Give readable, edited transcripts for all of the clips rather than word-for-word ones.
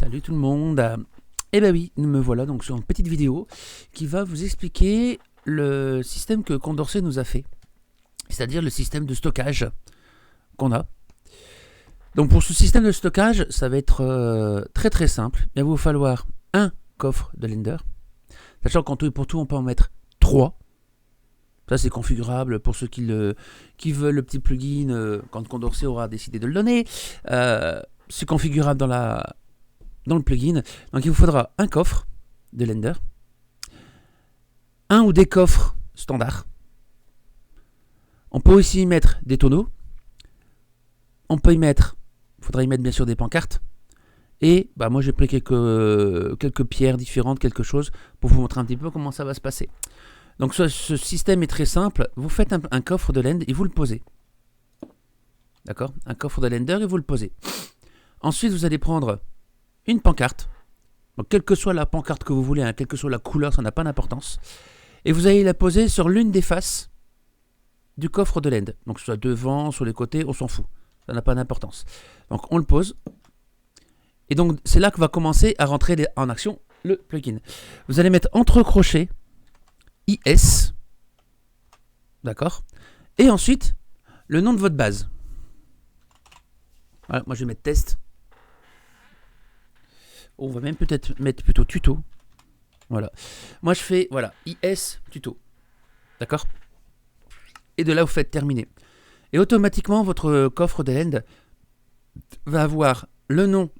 Salut tout le monde. Eh ben oui, me voilà donc sur une petite vidéo qui va vous expliquer le système que Condorcet nous a fait. C'est-à-dire le système de stockage qu'on a. Donc pour ce système de stockage, ça va être très simple. Il va vous falloir un coffre de Lender. Sachant qu'en tout et pour tout, on peut en mettre 3. Ça c'est configurable pour ceux qui veulent le petit plugin quand Condorcet aura décidé de le donner. C'est configurable dans le plugin. Donc il vous faudra un coffre de Lender, un ou des coffres standards. On peut aussi y mettre des tonneaux. On peut y mettre, il faudra y mettre bien sûr des pancartes. Et bah moi j'ai pris quelques pierres différentes, quelque chose, pour vous montrer un petit peu comment ça va se passer. Donc ce système est très simple. Vous faites un coffre de Lender et vous le posez. D'accord? Un coffre de Lender et vous le posez. Ensuite vous allez prendre une pancarte. Donc quelle que soit la pancarte que vous voulez, hein, quelle que soit la couleur, ça n'a pas d'importance. Et vous allez la poser sur l'une des faces du coffre de Lender. Donc soit devant, sur les côtés, on s'en fout. Ça n'a pas d'importance. Donc on le pose. Et donc c'est là que va commencer à rentrer en action le plugin. Vous allez mettre entre crochets IS. D'accord. Et ensuite, le nom de votre base. Voilà, moi je vais mettre test. On va même peut-être mettre plutôt tuto. Voilà. Moi je fais, voilà, IS tuto. D'accord. Et de là vous faites terminer. Et automatiquement votre coffre de Lender va avoir le nom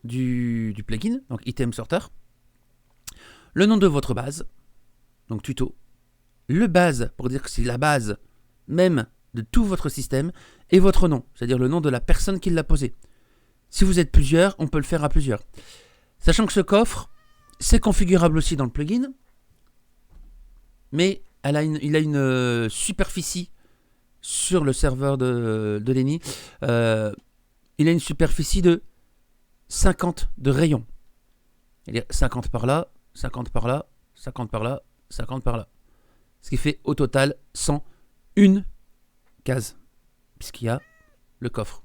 du plugin, donc item sorter, le nom de votre base, donc tuto, le base pour dire que c'est la base même de tout votre système, et votre nom, c'est-à-dire le nom de la personne qui l'a posé. Si vous êtes plusieurs, on peut le faire à plusieurs. Sachant que ce coffre, c'est configurable aussi dans le plugin, mais il a une superficie sur le serveur de Lenny. Il a une superficie de 50 de rayon. C'est-à-dire 50 par là, 50 par là, 50 par là, 50 par là. Ce qui fait au total 101 cases, puisqu'il y a le coffre.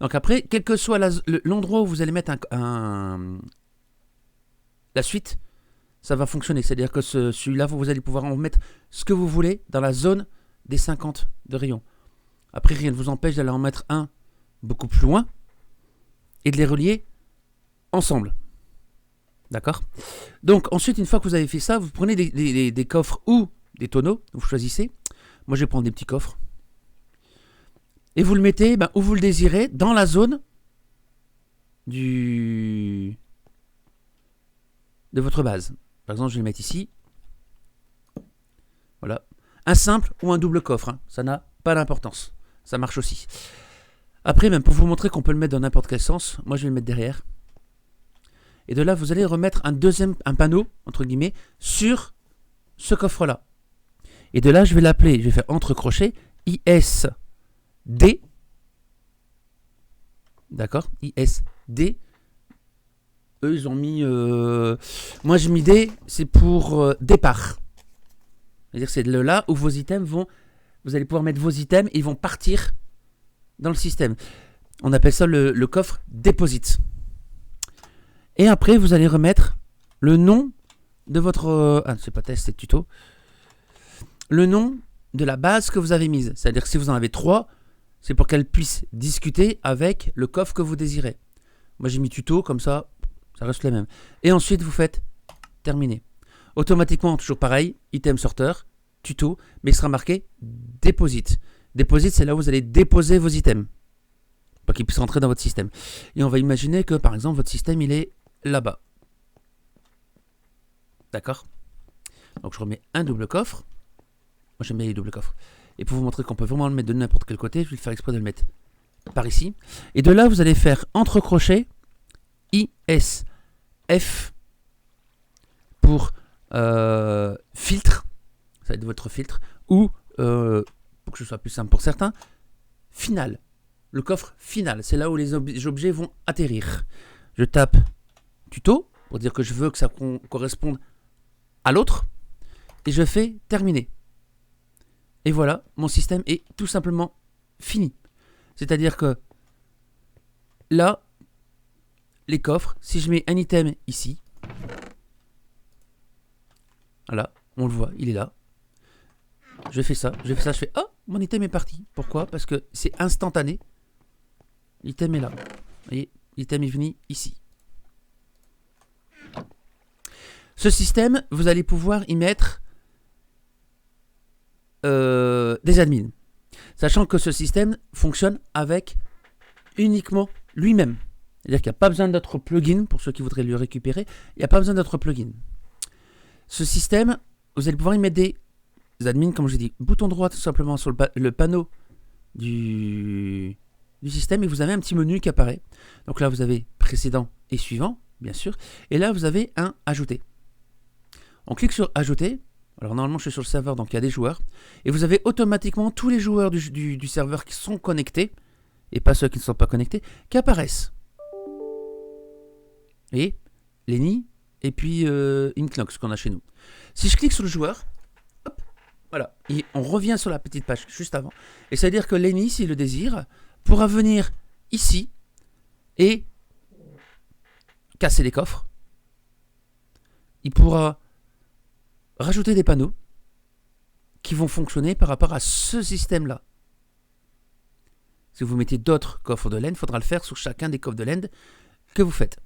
Donc après, quel que soit l'endroit où vous allez mettre la suite, ça va fonctionner. C'est-à-dire que celui-là, vous allez pouvoir en mettre ce que vous voulez dans la zone des 50 de rayon. Après, rien ne vous empêche d'aller en mettre un beaucoup plus loin et de les relier ensemble. D'accord? Donc ensuite, une fois que vous avez fait ça, vous prenez des coffres ou des tonneaux, vous choisissez. Moi, je vais prendre des petits coffres. Et vous le mettez où vous le désirez, dans la zone de votre base. Par exemple, je vais le mettre ici. Voilà. Un simple ou un double coffre, hein. Ça n'a pas d'importance. Ça marche aussi. Après, même pour vous montrer qu'on peut le mettre dans n'importe quel sens, moi je vais le mettre derrière. Et de là, vous allez remettre un panneau, entre guillemets, sur ce coffre-là. Et de là, je vais l'appeler, je vais faire entre crochets, ISD. D'accord? ISD. Eux, ils ont mis... Moi, j'ai mis D, c'est pour départ. C'est-à-dire que c'est là où vos items vont... Vous allez pouvoir mettre vos items et ils vont partir dans le système. On appelle ça le coffre deposit. Et après, vous allez remettre le nom de votre... c'est pas test, c'est tuto. Le nom de la base que vous avez mise. C'est-à-dire que si vous en avez 3, c'est pour qu'elle puisse discuter avec le coffre que vous désirez. Moi, j'ai mis tuto, comme ça reste les mêmes. Et ensuite, vous faites terminer. Automatiquement, toujours pareil, item sorter, tuto, mais il sera marqué deposit. Deposit, c'est là où vous allez déposer vos items, pour qu'ils puissent rentrer dans votre système. Et on va imaginer que, par exemple, votre système, il est là-bas. D'accord? Donc, je remets un double coffre. Moi, j'aime bien les doubles coffres. Et pour vous montrer qu'on peut vraiment le mettre de n'importe quel côté, je vais faire exprès de le mettre par ici. Et de là, vous allez faire entre crochets ISF pour filtre, ça va être votre filtre, ou, pour que ce soit plus simple pour certains, final. Le coffre final, c'est là où les objets vont atterrir. Je tape tuto, pour dire que je veux que ça corresponde à l'autre, et je fais terminer. Et voilà, mon système est tout simplement fini. C'est-à-dire que là, les coffres, si je mets un item ici, voilà, on le voit, il est là. Je fais ça, je fais, oh, mon item est parti. Pourquoi? Parce que c'est instantané. L'item est là. Vous voyez, l'item est venu ici. Ce système, vous allez pouvoir y mettre des admins. Sachant que ce système fonctionne avec uniquement lui-même. C'est-à-dire qu'il n'y a pas besoin d'autres plugins, pour ceux qui voudraient le récupérer, il n'y a pas besoin d'autres plugins. Ce système, vous allez pouvoir y mettre des admins, comme je dis, bouton droit tout simplement sur le panneau du système, et vous avez un petit menu qui apparaît. Donc là, vous avez précédent et suivant, bien sûr, et là, vous avez un ajouter. On clique sur ajouter. Alors normalement, je suis sur le serveur, donc il y a des joueurs, et vous avez automatiquement tous les joueurs du serveur qui sont connectés, et pas ceux qui ne sont pas connectés, qui apparaissent. Et Lenny, et puis Inknox qu'on a chez nous. Si je clique sur le joueur, hop, voilà, et on revient sur la petite page juste avant. Et ça veut dire que Lenny, s'il le désire, pourra venir ici et casser les coffres. Il pourra rajouter des panneaux qui vont fonctionner par rapport à ce système-là. Si vous mettez d'autres coffres de laine, il faudra le faire sur chacun des coffres de laine que vous faites.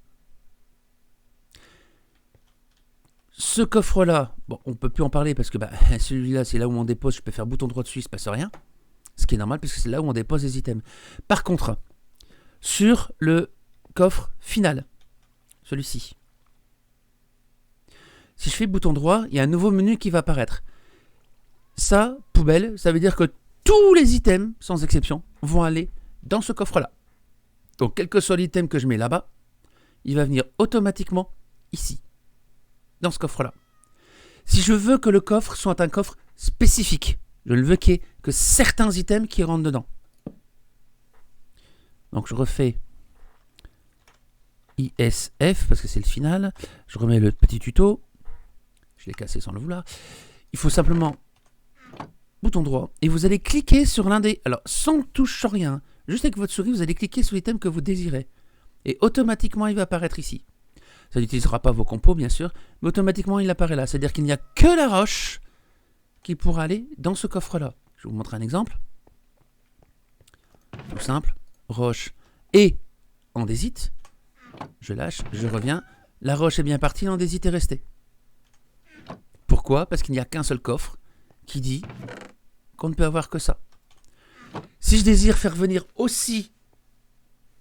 Ce coffre-là, bon, on ne peut plus en parler parce que celui-là, c'est là où on dépose, je peux faire bouton droit dessus, il ne se passe rien. Ce qui est normal puisque c'est là où on dépose les items. Par contre, sur le coffre final, celui-ci, si je fais bouton droit, il y a un nouveau menu qui va apparaître. Ça, poubelle, ça veut dire que tous les items, sans exception, vont aller dans ce coffre-là. Donc, quel que soit l'item que je mets là-bas, il va venir automatiquement ici, dans ce coffre-là. Si je veux que le coffre soit un coffre spécifique, je ne veux qu'il y ait que certains items qui rentrent dedans. Donc, je refais ISF, parce que c'est le final. Je remets le petit tuto. Je l'ai cassé sans le vouloir. Il faut simplement bouton droit et vous allez cliquer sur l'un des... Alors, sans touche, sans rien, juste avec votre souris, vous allez cliquer sur l'item que vous désirez. Et automatiquement, il va apparaître ici. Ça n'utilisera pas vos compos, bien sûr, mais automatiquement, il apparaît là. C'est-à-dire qu'il n'y a que la roche qui pourra aller dans ce coffre-là. Je vais vous montrer un exemple. Tout simple. Roche et andésite. Je lâche, je reviens. La roche est bien partie, l'andésite est restée. Pourquoi? Parce qu'il n'y a qu'un seul coffre qui dit qu'on ne peut avoir que ça. Si je désire faire venir aussi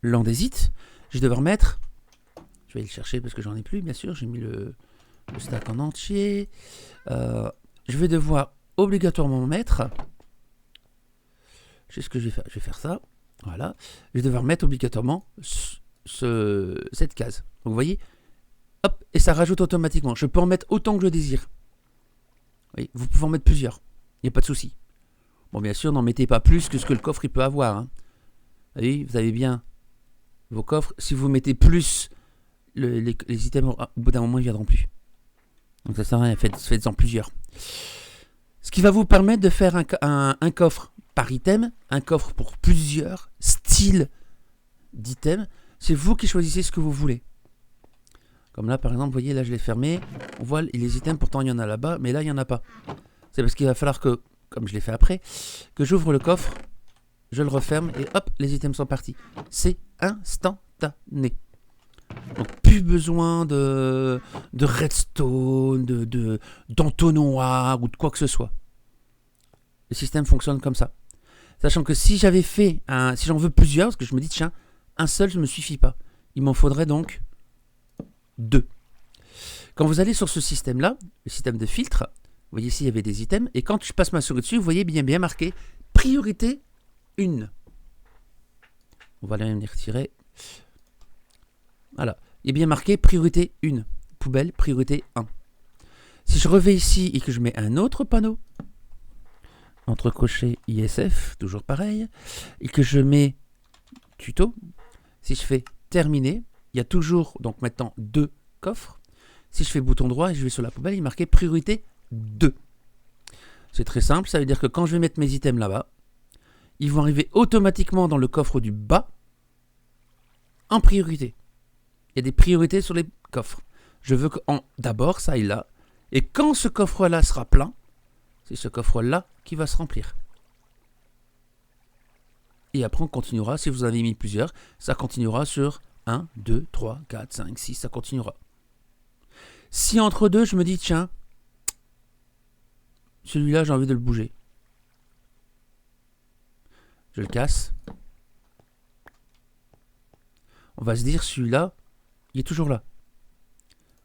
l'andésite, je vais devoir mettre... Je vais le chercher parce que j'en ai plus, bien sûr. J'ai mis le stack en entier. Je vais devoir obligatoirement mettre... Je sais ce que je vais faire. Je vais faire ça. Voilà. Je vais devoir mettre obligatoirement cette case. Donc vous voyez, hop, et ça rajoute automatiquement. Je peux en mettre autant que je désire. Oui, vous pouvez en mettre plusieurs. Il n'y a pas de souci. Bon, bien sûr, n'en mettez pas plus que ce que le coffre il peut avoir. Hein. Vous avez bien vos coffres. Si vous mettez plus, les items, au bout d'un moment, ils ne viendront plus. Donc ça sert à rien, faites-en plusieurs. Ce qui va vous permettre de faire un coffre par item, un coffre pour plusieurs styles d'items. C'est vous qui choisissez ce que vous voulez. Comme là, par exemple, vous voyez, là, je l'ai fermé. On voit les items, pourtant, il y en a là-bas, mais là, il n'y en a pas. C'est parce qu'il va falloir que, comme je l'ai fait après, que j'ouvre le coffre, je le referme, et hop, les items sont partis. C'est instantané. Donc, plus besoin de redstone, d'entonnoir, ou de quoi que ce soit. Le système fonctionne comme ça. Sachant que si j'avais fait si j'en veux plusieurs, parce que je me dis, tiens, un seul ne me suffit pas. Il m'en faudrait donc 2. Quand vous allez sur ce système-là, le système de filtre, vous voyez ici, il y avait des items, et quand je passe ma souris dessus, vous voyez bien marqué priorité 1. On va aller les retirer. Voilà. Il est bien marqué priorité 1. Poubelle, priorité 1. Si je reviens ici et que je mets un autre panneau, entre crochets ISF, toujours pareil, et que je mets tuto, si je fais terminer, il y a toujours donc maintenant 2 coffres. Si je fais bouton droit et je vais sur la poubelle, il est marqué priorité 2. C'est très simple, ça veut dire que quand je vais mettre mes items là-bas, ils vont arriver automatiquement dans le coffre du bas en priorité. Il y a des priorités sur les coffres. Je veux que d'abord ça aille là. Et quand ce coffre-là sera plein, c'est ce coffre-là qui va se remplir. Et après on continuera, si vous avez mis plusieurs, ça continuera sur 1, 2, 3, 4, 5, 6, ça continuera. Si entre deux, je me dis, tiens, celui-là, j'ai envie de le bouger. Je le casse. On va se dire, celui-là, il est toujours là.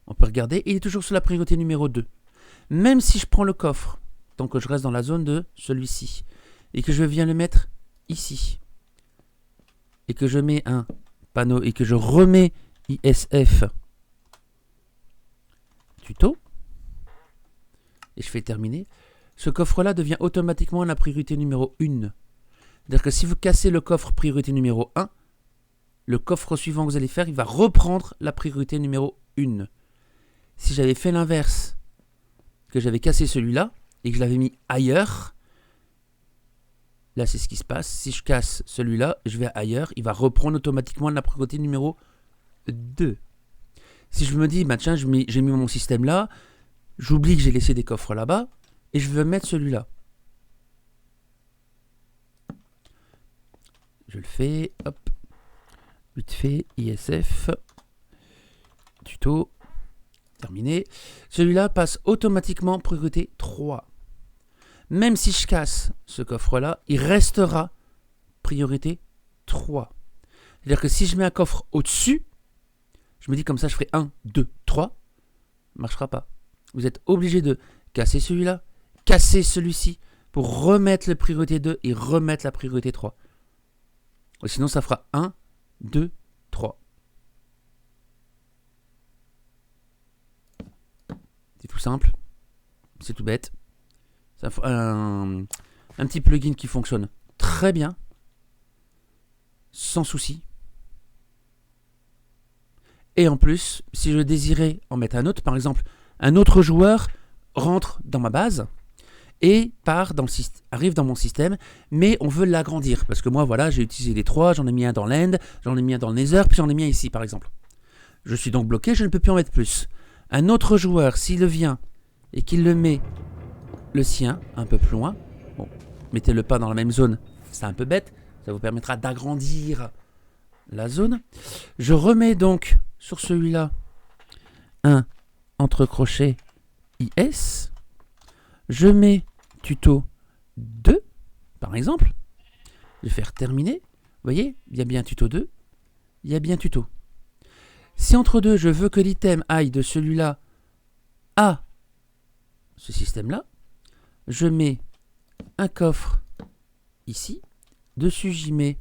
On peut regarder, et il est toujours sur la priorité numéro 2. Même si je prends le coffre, donc je reste dans la zone de celui-ci, et que je viens le mettre ici, et que je mets un panneau, et que je remets ISF tuto, et je fais terminer, ce coffre-là devient automatiquement la priorité numéro 1. C'est-à-dire que si vous cassez le coffre priorité numéro 1, le coffre suivant que vous allez faire, il va reprendre la priorité numéro 1. Si j'avais fait l'inverse, que j'avais cassé celui-là, et que je l'avais mis ailleurs, là c'est ce qui se passe. Si je casse celui-là, je vais ailleurs, il va reprendre automatiquement la priorité numéro 2. Si je me dis, bah tiens, j'ai mis mon système là, j'oublie que j'ai laissé des coffres là-bas, et je veux mettre celui-là. Je le fais, hop, vite fait, ISF, tuto, terminé. Celui-là passe automatiquement priorité 3. Même si je casse ce coffre-là, il restera priorité 3. C'est-à-dire que si je mets un coffre au-dessus, je me dis comme ça, je ferai 1, 2, 3, ça ne marchera pas. Vous êtes obligé de casser celui-là, casser celui-ci, pour remettre la priorité 2 et remettre la priorité 3. Sinon, ça fera 1, 2, 3. C'est tout simple. C'est tout bête. C'est un petit plugin qui fonctionne très bien. Sans souci. Et en plus, si je désirais en mettre un autre, par exemple, un autre joueur rentre dans ma base et arrive dans mon système, mais on veut l'agrandir. Parce que moi, voilà, j'ai utilisé les 3, j'en ai mis un dans l'End, j'en ai mis un dans le Nether, puis j'en ai mis un ici, par exemple. Je suis donc bloqué, je ne peux plus en mettre plus. Un autre joueur, s'il vient et qu'il le met le sien un peu plus loin, bon, mettez-le pas dans la même zone, c'est un peu bête, ça vous permettra d'agrandir la zone. Je remets donc sur celui-là un entre crochets IS. Je mets tuto 2, par exemple. Je vais faire terminer. Vous voyez, il y a bien tuto 2, il y a bien tuto. Si entre deux, je veux que l'item aille de celui-là à ce système-là, je mets un coffre ici. Dessus, j'y mets...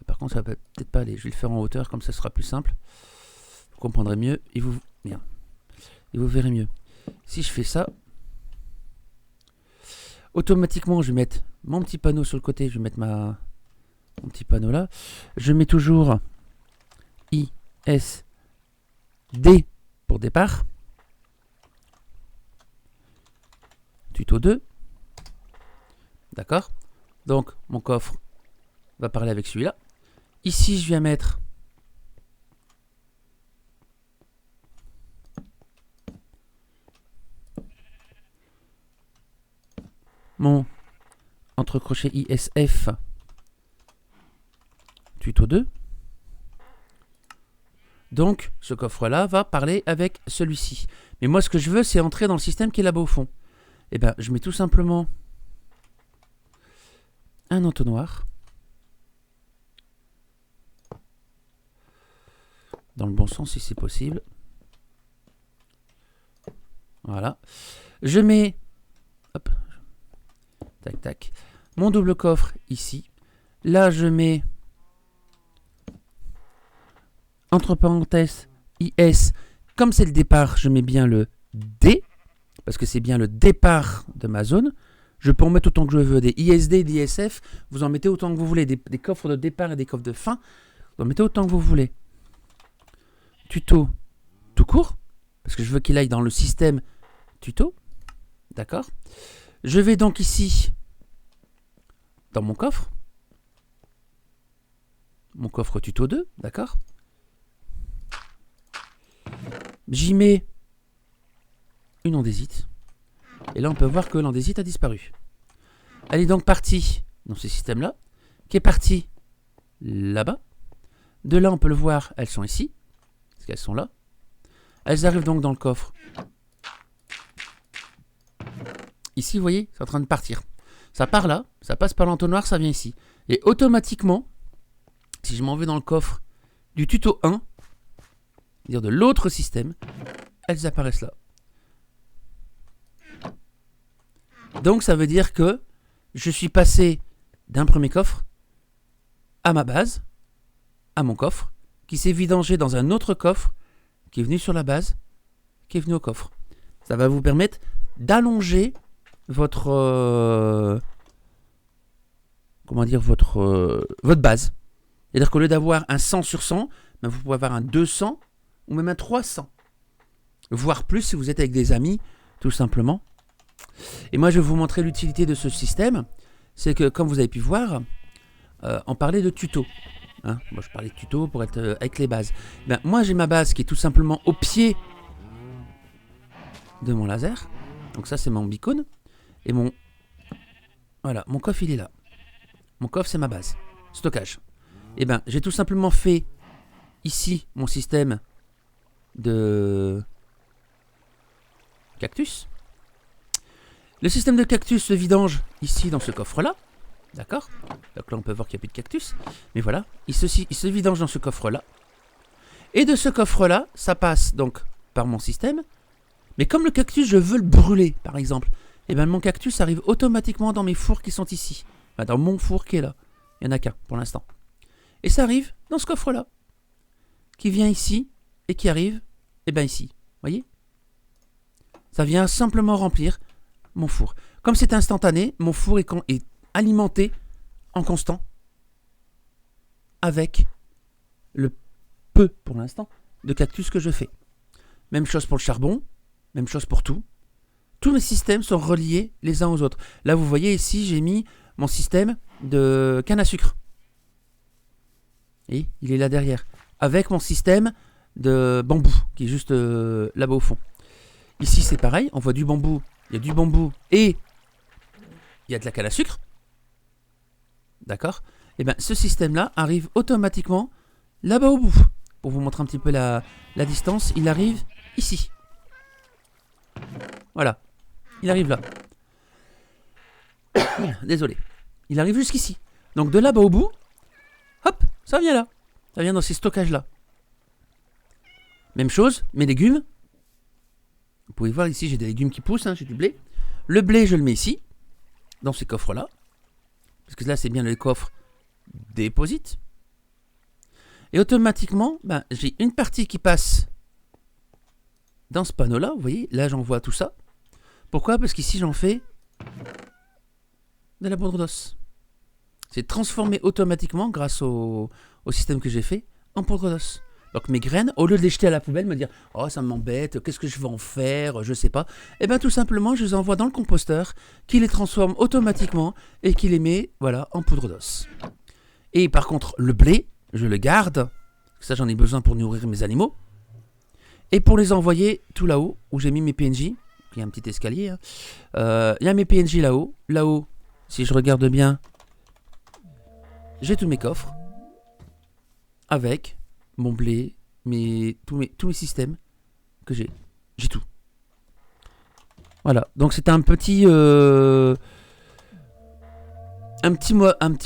Par contre, ça va peut-être pas aller. Je vais le faire en hauteur, comme ça sera plus simple. Vous comprendrez mieux et vous verrez mieux. Si je fais ça, automatiquement, je vais mettre mon petit panneau sur le côté. Je vais mettre mon petit panneau là. Je mets toujours ISD pour départ. Tuto 2. D'accord? Donc, mon coffre va parler avec celui-là. Ici, je viens mettre mon entre crochets ISF tuto 2. Donc, ce coffre-là va parler avec celui-ci. Mais moi, ce que je veux, c'est entrer dans le système qui est là-bas au fond. Eh bien, je mets tout simplement un entonnoir dans le bon sens si c'est possible. Voilà. Je mets hop, tac tac mon double coffre ici. Là je mets entre parenthèses IS. Comme c'est le départ, je mets bien le D parce que c'est bien le départ de ma zone. Je peux en mettre autant que je veux, des ISD, des ISF, vous en mettez autant que vous voulez, des coffres de départ et des coffres de fin, vous en mettez autant que vous voulez. Tuto tout court, parce que je veux qu'il aille dans le système tuto, d'accord. Je vais donc ici, dans mon coffre tuto 2, d'accord. J'y mets une andésite. Et là, on peut voir que l'andésite a disparu. Elle est donc partie dans ce système-là, qui est partie là-bas. De là, on peut le voir, elles sont ici, parce qu'elles sont là. Elles arrivent donc dans le coffre. Ici, vous voyez, c'est en train de partir. Ça part là, ça passe par l'entonnoir, ça vient ici. Et automatiquement, si je m'en vais dans le coffre du tuto 1, c'est-à-dire de l'autre système, elles apparaissent là. Donc ça veut dire que je suis passé d'un premier coffre à ma base, à mon coffre, qui s'est vidangé dans un autre coffre, qui est venu sur la base, qui est venu au coffre. Ça va vous permettre d'allonger votre votre base. C'est-à-dire qu'au lieu d'avoir un 100 sur 100, ben vous pouvez avoir un 200 ou même un 300. Voire plus si vous êtes avec des amis, tout simplement. Et moi, je vais vous montrer l'utilité de ce système. C'est que, comme vous avez pu voir, on parlait de tuto. Hein, moi, je parlais de tuto pour être avec les bases. Ben, moi, j'ai ma base qui est tout simplement au pied de mon laser. Donc ça, c'est mon beacon. Et mon... Voilà, mon coffre, il est là. Mon coffre, c'est ma base. Stockage. Et ben, j'ai tout simplement fait ici mon système de cactus. Le système de cactus se vidange ici dans ce coffre-là. D'accord? Donc là, on peut voir qu'il n'y a plus de cactus. Mais voilà, il se vidange dans ce coffre-là. Et de ce coffre-là, ça passe donc par mon système. Mais comme le cactus, je veux le brûler, par exemple, et bien mon cactus arrive automatiquement dans mes fours qui sont ici. Enfin, dans mon four qui est là. Il n'y en a qu'un pour l'instant. Et ça arrive dans ce coffre-là. Qui vient ici et qui arrive, et bien ici. Vous voyez? Ça vient simplement remplir mon four. Comme c'est instantané, mon four est alimenté en constant avec le peu, pour l'instant, de cactus que je fais. Même chose pour le charbon, même chose pour tout. Tous mes systèmes sont reliés les uns aux autres. Là, vous voyez ici, j'ai mis mon système de canne à sucre. Et il est là derrière. Avec mon système de bambou, qui est juste là-bas au fond. Ici, c'est pareil, on voit du bambou. Il y a du bambou et il y a de la canne à sucre. D'accord? Et bien, ce système-là arrive automatiquement là-bas au bout. Pour vous montrer un petit peu la distance, il arrive ici. Voilà. Il arrive là. Désolé. Il arrive jusqu'ici. Donc de là-bas au bout, hop, ça vient là. Ça vient dans ces stockages-là. Même chose, mes légumes. Vous pouvez voir ici, j'ai des légumes qui poussent, hein, j'ai du blé. Le blé, je le mets ici, dans ces coffres-là. Parce que là, c'est bien le coffre déposite. Et automatiquement, ben, j'ai une partie qui passe dans ce panneau-là. Vous voyez, là, j'envoie tout ça. Pourquoi? Parce qu'ici, j'en fais de la poudre d'os. C'est transformé automatiquement, grâce au système que j'ai fait, en poudre d'os. Donc mes graines, au lieu de les jeter à la poubelle, me dire « Oh, ça m'embête, qu'est-ce que je vais en faire, je sais pas », et bien tout simplement, je les envoie dans le composteur, qui les transforme automatiquement, et qui les met, voilà, en poudre d'os. Et par contre, le blé, je le garde, ça j'en ai besoin pour nourrir mes animaux, et pour les envoyer tout là-haut, où j'ai mis mes PNJ, il y a un petit escalier, hein. Il y a mes PNJ là-haut, si je regarde bien, j'ai tous mes coffres, avec mon blé, tous mes systèmes que j'ai. J'ai tout. Voilà. Donc c'est un petit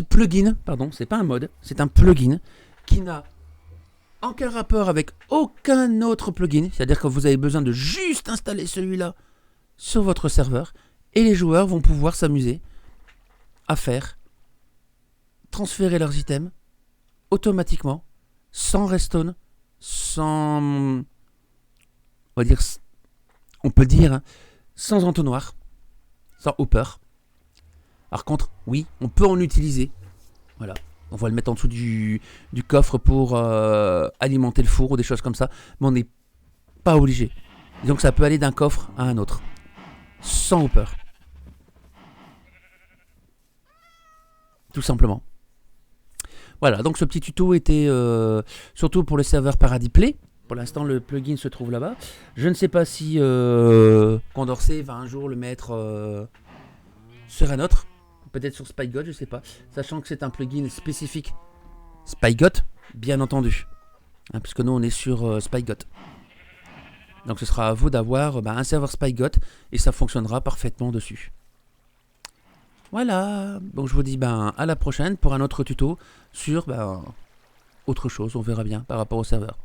plugin, pardon, c'est pas un mode, c'est un plugin qui n'a aucun rapport avec aucun autre plugin. C'est-à-dire que vous avez besoin de juste installer celui-là sur votre serveur et les joueurs vont pouvoir s'amuser à transférer leurs items automatiquement, sans redstone, on peut dire, hein, sans entonnoir, sans hopper. Par contre, oui, on peut en utiliser. Voilà, on va le mettre en dessous du coffre pour alimenter le four ou des choses comme ça, mais on n'est pas obligé. Donc ça peut aller d'un coffre à un autre, sans hopper. Tout simplement. Voilà, donc ce petit tuto était surtout pour le serveur Paradis Play. Pour l'instant, le plugin se trouve là-bas. Je ne sais pas si Condorcet va un jour le mettre sur un autre. Peut-être sur SpyGot, je ne sais pas. Sachant que c'est un plugin spécifique SpyGot, bien entendu. Hein, puisque nous, on est sur SpyGot. Donc ce sera à vous d'avoir un serveur SpyGot et ça fonctionnera parfaitement dessus. Voilà. Donc je vous dis à la prochaine pour un autre tuto sur autre chose. On verra bien par rapport au serveur.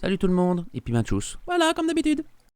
Salut tout le monde, et puis tchuss. Voilà, comme d'habitude.